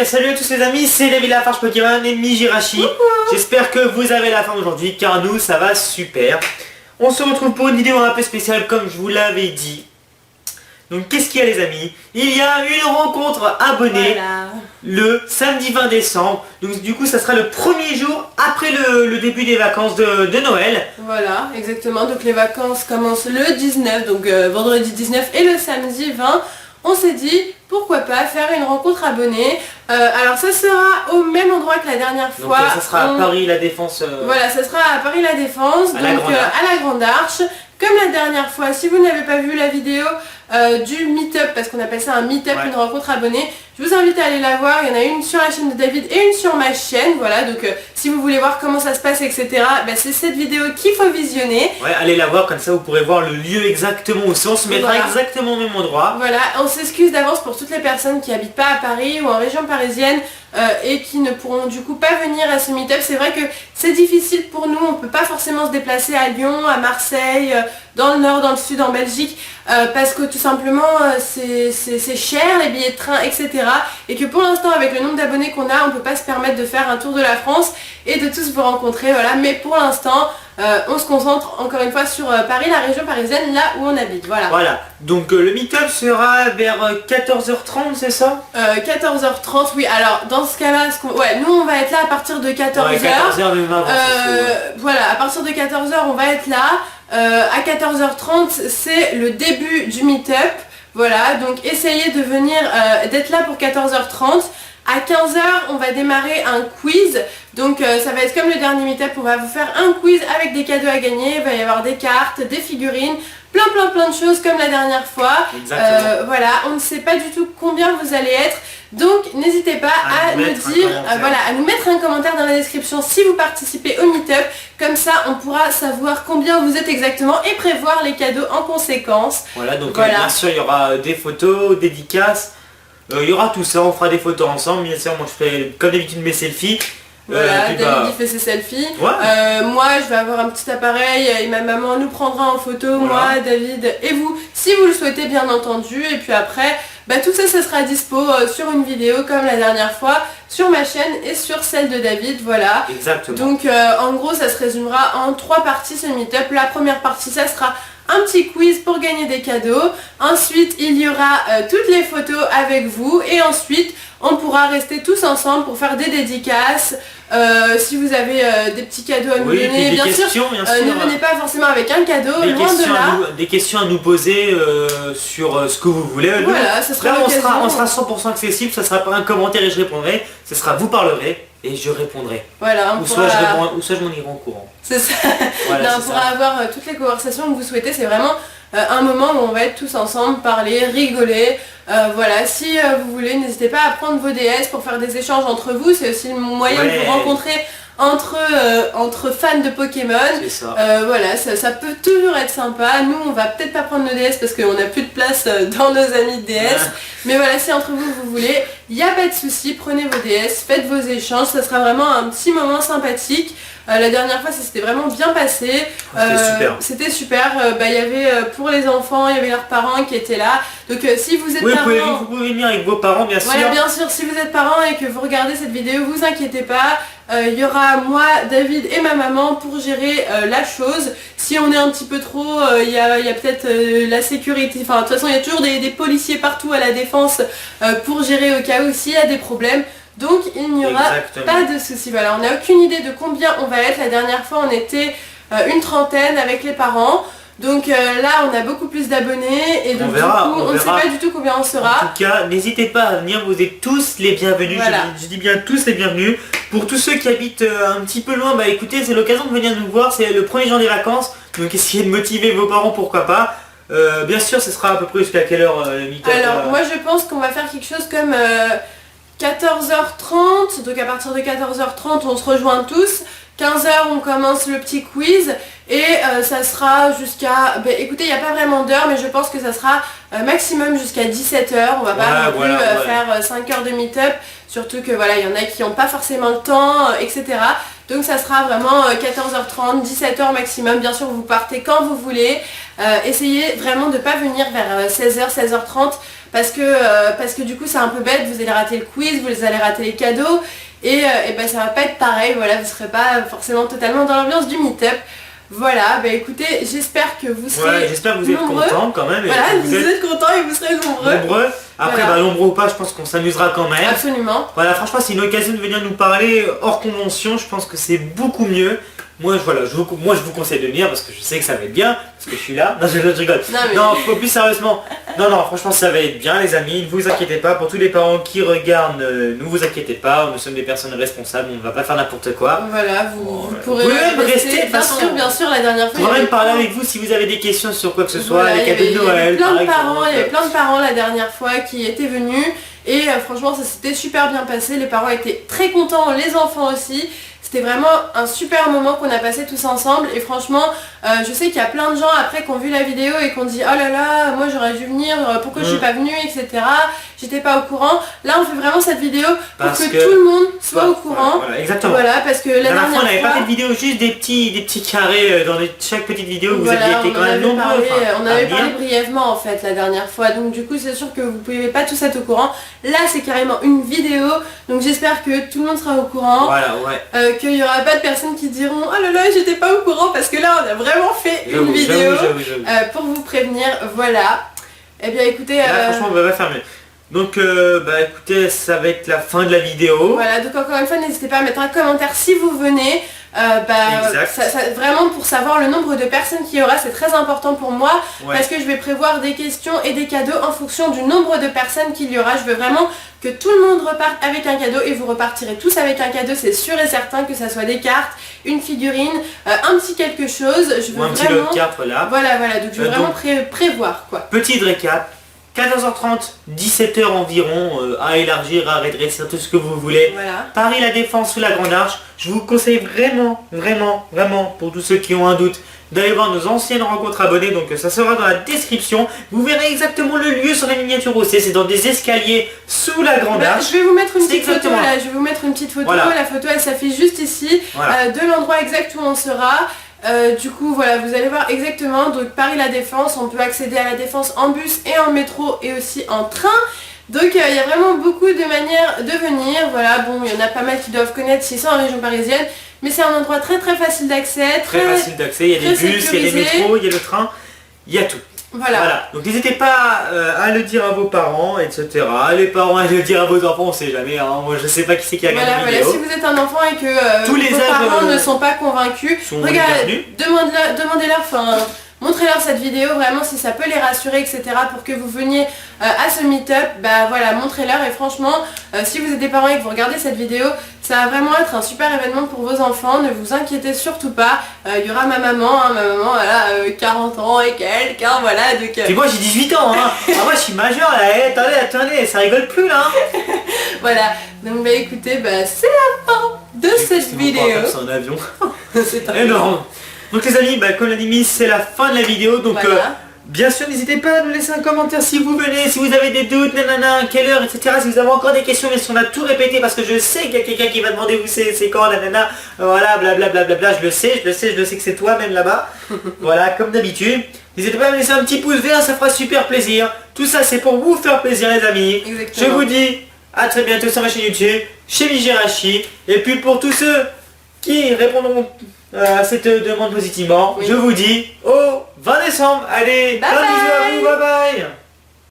salut à tous les amis, c'est David Lafarge Pokémon et Mijirachi. J'espère que vous avez la forme aujourd'hui car nous ça va super. On se retrouve pour une vidéo un peu spéciale comme je vous l'avais dit. Donc qu'est-ce qu'il y a les amis? Il y a une rencontre abonnée le samedi 20 décembre. Donc du coup ça sera le premier jour après le début des vacances de Noël. Voilà, exactement. Donc les vacances commencent le 19, donc vendredi 19 et le samedi 20. On s'est dit pourquoi pas faire une rencontre abonnée. Alors ça sera au même endroit que la dernière fois. Donc ça sera à Paris La Défense. Voilà, ça sera à Paris La Défense, donc à la Grande Arche. Comme la dernière fois, si vous n'avez pas vu la vidéo du meet-up, parce qu'on appelle ça un meet-up, une rencontre abonnée, je vous invite à aller la voir. Il y en a une sur la chaîne de David et une sur ma chaîne. Voilà, donc si vous voulez voir comment ça se passe, etc., bah, c'est cette vidéo qu'il faut visionner. Ouais, allez la voir, comme ça vous pourrez voir le lieu exactement où c'est. On se mettra exactement au même endroit. Voilà, on s'excuse d'avance pour toutes les personnes qui habitent pas à Paris ou en région parisienne et qui ne pourront du coup pas venir à ce meet-up. C'est vrai que c'est difficile pour nous, on peut pas forcément se déplacer à Lyon, à Marseille, dans le nord, dans le sud, en Belgique, parce que tout simplement c'est cher les billets de train, etc. Et que pour l'instant avec le nombre d'abonnés qu'on a, on peut pas se permettre de faire un tour de la France et de tous vous rencontrer, voilà. Mais pour l'instant on se concentre encore une fois sur Paris, la région parisienne, là où on habite, voilà. Voilà, donc le meet-up sera vers 14h30, c'est ça 14h30, oui. Alors dans ce cas-là, nous on va être là à partir de 14h. Ouais, 14h même avant, voilà, à partir de 14h on va être là. À 14h30 c'est le début du meet-up. Voilà, donc essayez de venir, d'être là pour 14h30. À 15h, on va démarrer un quiz. Donc ça va être comme le dernier meet-up, on va vous faire un quiz avec des cadeaux à gagner. Il va y avoir des cartes, des figurines, plein de choses comme la dernière fois. Voilà, on ne sait pas du tout combien vous allez être. Donc n'hésitez pas à nous dire, à nous mettre un commentaire dans la description si vous participez au meet-up. Comme ça on pourra savoir combien vous êtes exactement et prévoir les cadeaux en conséquence. Voilà, donc bien sûr il y aura des photos, dédicaces. Il y aura tout ça, on fera des photos ensemble. Bien sûr, moi je fais comme d'habitude mes selfies. Voilà, David il fait ses selfies. Moi je vais avoir un petit appareil et ma maman nous prendra en photo, moi, David et vous, si vous le souhaitez bien entendu. Et puis après, tout ça, ça sera dispo sur une vidéo comme la dernière fois, sur ma chaîne et sur celle de David, voilà. Exactement. Donc en gros ça se résumera en 3 parties ce meet-up. La première partie ça sera un petit quiz pour gagner des cadeaux. Ensuite il y aura toutes les photos avec vous. Et ensuite on pourra rester tous ensemble pour faire des dédicaces. Si vous avez des petits cadeaux à nous donner, bien sûr, ne venez pas forcément avec un cadeau, loin de là. Des questions à nous poser sur ce que vous voulez. Voilà, ça sera on sera 100% accessible, ça sera pas un commentaire et je répondrai, ce sera vous parlerez et je répondrai. Voilà, soit je m'en irai en courant. C'est ça. Voilà, on pourra avoir toutes les conversations que vous souhaitez. C'est vraiment un moment où on va être tous ensemble, parler, rigoler. Voilà, si vous voulez, n'hésitez pas à prendre vos DS pour faire des échanges entre vous. C'est aussi le moyen de vous rencontrer entre fans de Pokémon. Voilà, ça peut toujours être sympa. Nous on va peut-être pas prendre nos DS parce qu'on n'a plus de place dans nos amis de DS. Mais voilà, si entre vous voulez, il n'y a pas de souci, prenez vos DS, faites vos échanges, ça sera vraiment un petit moment sympathique. La dernière fois ça s'était vraiment bien passé. C'était super. Il y avait pour les enfants, il y avait leurs parents qui étaient là. Donc si vous êtes parents, vous pouvez venir avec vos parents bien sûr. Voilà, bien sûr, si vous êtes parents et que vous regardez cette vidéo, vous inquiétez pas. Il y aura moi, David et ma maman pour gérer la chose. Si on est un petit peu trop, il y a peut-être la sécurité. Enfin, de toute façon, il y a toujours des policiers partout à la défense pour gérer au cas où s'il y a des problèmes. Donc il n'y aura pas de soucis. Voilà, on n'a aucune idée de combien on va être. La dernière fois, on était une trentaine avec les parents. Donc là on a beaucoup plus d'abonnés et donc on ne sait pas du tout combien on sera. En tout cas n'hésitez pas à venir, vous êtes tous les bienvenus, je dis bien tous les bienvenus. Pour tous ceux qui habitent un petit peu loin, écoutez, c'est l'occasion de venir nous voir, c'est le premier jour des vacances, donc essayez de motiver vos parents, pourquoi pas. Bien sûr ce sera à peu près jusqu'à quelle heure le meet-up? Alors moi je pense qu'on va faire quelque chose comme 14h30, donc à partir de 14h30 on se rejoint tous. 15h on commence le petit quiz et ça sera jusqu'à... écoutez, il n'y a pas vraiment d'heure mais je pense que ça sera maximum jusqu'à 17h. On va pas non plus faire 5 heures de meet-up, surtout que voilà, il y en a qui n'ont pas forcément le temps, etc. Donc ça sera vraiment 14h30, 17h maximum. Bien sûr vous partez quand vous voulez. Essayez vraiment de ne pas venir vers 16h, 16h30 parce que du coup c'est un peu bête, vous allez rater le quiz, vous allez rater les cadeaux et ben ça va pas être pareil, voilà, vous serez pas forcément totalement dans l'ambiance du meet-up. Voilà, bah écoutez, j'espère que vous serez j'espère que vous êtes contents quand même. Voilà, vous êtes contents et vous serez nombreux. Après, voilà. Nombreux ou pas, je pense qu'on s'amusera quand même. Absolument. Voilà, franchement, c'est une occasion de venir nous parler hors convention. Je pense que c'est beaucoup mieux. Moi, je vous conseille de venir parce que je sais que ça va être bien, parce que je suis là. Non, je rigole. Non, plus sérieusement. Non, franchement, ça va être bien, les amis. Ne vous inquiétez pas. Pour tous les parents qui regardent, ne vous inquiétez pas. Nous sommes des personnes responsables. On ne va pas faire n'importe quoi. Voilà, vous pourrez même rester. Bien sûr, la dernière fois. On pourra même parler avec vous si vous avez des questions sur quoi que ce soit, voilà, les cadeaux de Noël. Il y avait plein de parents la dernière fois qui étaient venus. Et franchement, ça s'était super bien passé. Les parents étaient très contents, les enfants aussi. C'était vraiment un super moment qu'on a passé tous ensemble et franchement je sais qu'il y a plein de gens après qui ont vu la vidéo et qui ont dit oh là là, moi j'aurais dû venir, pourquoi je suis pas venue, etc. J'étais pas au courant. Là on fait vraiment cette vidéo pour que tout le monde soit au courant. Voilà, exactement. Voilà, parce que la dernière fois on n'avait pas fait de vidéo, juste des petits carrés dans chaque petite vidéo où vous aviez été quand même nombreux. On avait parlé brièvement en fait la dernière fois, donc du coup c'est sûr que vous pouvez pas tous être au courant. Là c'est carrément une vidéo, donc j'espère que tout le monde sera au courant. Voilà, ouais. Qu'il n'y aura pas de personnes qui diront oh là là j'étais pas au courant, parce que là on a vraiment fait une vidéo pour vous prévenir, voilà. Et bien écoutez... Là, franchement on va faire mieux. Donc écoutez, ça va être la fin de la vidéo. Voilà, donc encore une fois n'hésitez pas à mettre un commentaire si vous venez. Vraiment pour savoir le nombre de personnes qu'il y aura, c'est très important pour moi, parce que je vais prévoir des questions et des cadeaux en fonction du nombre de personnes qu'il y aura. Je veux vraiment que tout le monde reparte avec un cadeau et vous repartirez tous avec un cadeau, c'est sûr et certain, que ça soit des cartes, une figurine, un petit quelque chose. Je veux un petit lot de cartes, voilà, donc je veux vraiment prévoir quoi. Petit récap. 14h30, 17h environ, à élargir, à rétrécir, tout ce que vous voulez. Voilà. Paris La Défense sous la Grande Arche. Je vous conseille vraiment, pour tous ceux qui ont un doute, d'aller voir nos anciennes rencontres abonnées. Donc ça sera dans la description. Vous verrez exactement le lieu sur la miniature OC. C'est dans des escaliers sous la Grande Arche. Je vais vous mettre une petite photo là. Je vais vous mettre une petite photo. Voilà. La photo elle s'affiche juste ici, de l'endroit exact où on sera. Du coup voilà, vous allez voir exactement. Donc Paris La Défense, on peut accéder à La Défense en bus et en métro et aussi en train. Donc il y a vraiment beaucoup de manières de venir. Voilà, bon, il y en a pas mal qui doivent connaître s'ils sont en région parisienne, mais c'est un endroit très facile d'accès. Très facile d'accès, il y a des bus, il y a des métros, il y a le train, il y a tout. Voilà. Donc n'hésitez pas à le dire à vos parents, etc. Les parents à le dire à vos enfants, on sait jamais. Hein. Moi je sais pas qui c'est qui a regardé la vidéo. Si vous êtes un enfant et que tous les vos parents ne sont pas convaincus, regardez, demandez-leur, montrez-leur cette vidéo vraiment si ça peut les rassurer, etc. pour que vous veniez à ce meet-up. Voilà, montrez-leur et franchement, si vous êtes des parents et que vous regardez cette vidéo, ça va vraiment être un super événement pour vos enfants. Ne vous inquiétez surtout pas. Il y aura ma maman, elle a 40 ans et quelques, voilà. Donc, et moi j'ai 18 ans, hein. Moi je suis majeur là, attendez, ça rigole plus là. Voilà, donc écoutez, c'est la fin de cette vidéo. C'est un avion. C'est énorme. Donc les amis, comme l'a dit Miss, c'est la fin de la vidéo, donc bien sûr n'hésitez pas à nous laisser un commentaire si vous venez, si vous avez des doutes, quelle heure, etc. Si vous avez encore des questions, mais si on a tout répété, parce que je sais qu'il y a quelqu'un qui va demander où c'est quand, voilà, blablabla, je le sais que c'est toi même là-bas. Voilà, comme d'habitude. N'hésitez pas à me laisser un petit pouce vert, ça fera super plaisir. Tout ça c'est pour vous faire plaisir les amis. Exactement. Je vous dis à très bientôt sur ma chaîne YouTube, chez Mijirachi. Et puis pour tous ceux qui répondront à cette demande positivement, je vous dis au 20 décembre. Allez, plein de bisous à vous, bye bye.